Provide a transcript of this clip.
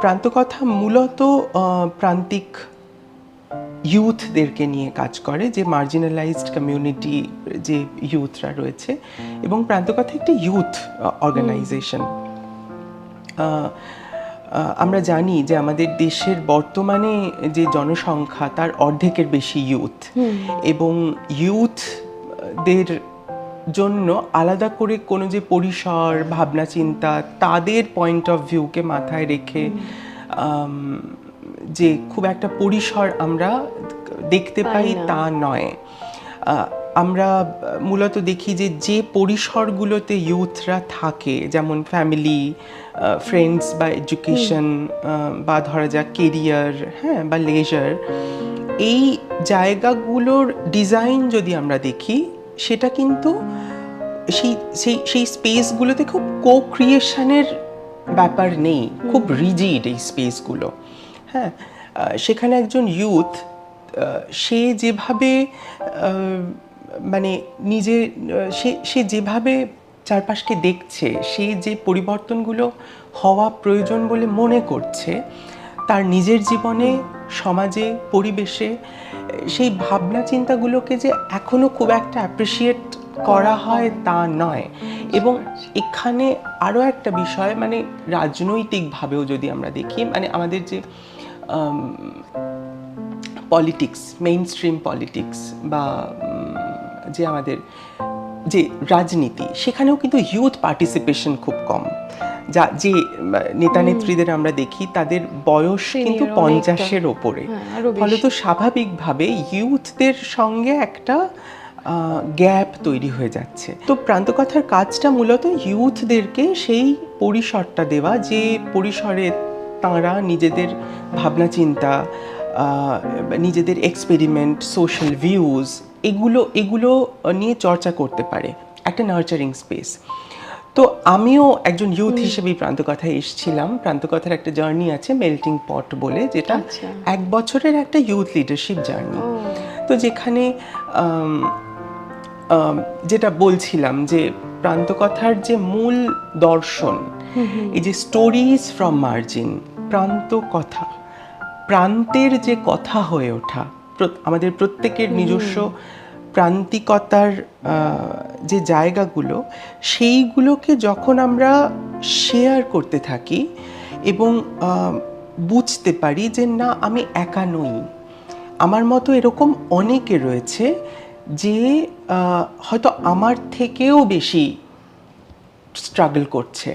প্রান্তকথা মূলত প্রান্তিক ইউথদেরকে নিয়ে কাজ করে, যে মার্জিনালাইজড কমিউনিটি যে ইউথরা রয়েছে, এবং প্রান্তকথা একটি ইউথ অর্গানাইজেশন। আমরা জানি যে আমাদের দেশের বর্তমানে যে জনসংখ্যা তার অর্ধেকের বেশি ইউথ, এবং ইউথদের জন্য আলাদা করে কোনো যে পরিসর, ভাবনা চিন্তা, তাদের পয়েন্ট অফ ভিউকে মাথায় রেখে যে খুব একটা পরিসর আমরা দেখতে পাই তা নয়। আমরা মূলত দেখি যে যে পরিসরগুলোতে ইউথরা থাকে, যেমন ফ্যামিলি, ফ্রেন্ডস বা এডুকেশন, বা ধরা যাক কেরিয়ার, হ্যাঁ, বা লেজার, এই জায়গাগুলোর ডিজাইন যদি আমরা দেখি, সেটা কিন্তু সেই স্পেসগুলোতে খুব কো ক্রিয়েশনের ব্যাপার নেই, খুব রিজিড এই স্পেসগুলো। হ্যাঁ, সেখানে একজন ইউথ সে যেভাবে মানে নিজে সে যেভাবে চারপাশকে দেখছে, সে যে পরিবর্তনগুলো হওয়া প্রয়োজন বলে মনে করছে তার নিজের জীবনে, সমাজে, পরিবেশে, সেই ভাবনা চিন্তাগুলোকে যে এখনো খুব একটা অ্যাপ্রিসিয়েট করা হয় তা নয়। এবং এখানে আরও একটা বিষয়, মানে রাজনৈতিকভাবেও যদি আমরা দেখি, মানে আমাদের যে পলিটিক্স, মেইন স্ট্রিম পলিটিক্স, বা যে আমাদের যে রাজনীতি, সেখানেও কিন্তু ইউথ পার্টিসিপেশন খুব কম। যে নেতা নেত্রীদের আমরা দেখি তাদের বয়স কিন্তু 50-এর ওপরে, ফলে তো স্বাভাবিকভাবে ইউথদের সঙ্গে একটা গ্যাপ তৈরি হয়ে যাচ্ছে। তো প্রান্তকথার কাজটা মূলত ইউথদেরকে সেই পরিসরটা দেওয়া, যে পরিসরে তাঁরা নিজেদের ভাবনা চিন্তা, নিজেদের এক্সপেরিমেন্ট, সোশ্যাল ভিউজ, এগুলো নিয়ে চর্চা করতে পারে, একটা নার্চারিং স্পেস। তো আমিও একজন ইউথ হিসেবেই প্রান্তকথায় এসেছিলাম। প্রান্তকথার একটা জার্নি আছে মেল্টিং পট বলে, যেটা 1 বছরের একটা ইউথ লিডারশিপ জার্নি। তো যেখানে যেটা বলছিলাম যে প্রান্তকথার যে মূল দর্শন, এই যে স্টোরিজ ফ্রম মার্জিন, প্রান্তকথা, প্রান্তের যে কথা হয়ে ওঠা, আমাদের প্রত্যেকের নিজস্ব প্রান্তিকতার যে জায়গাগুলো, সেইগুলোকে যখন আমরা শেয়ার করতে থাকি এবং বুঝতে পারি যে না, আমি একা নই, আমার মতো এরকম অনেকে রয়েছে যে হয়তো আমার থেকেও বেশি স্ট্রাগল করছে।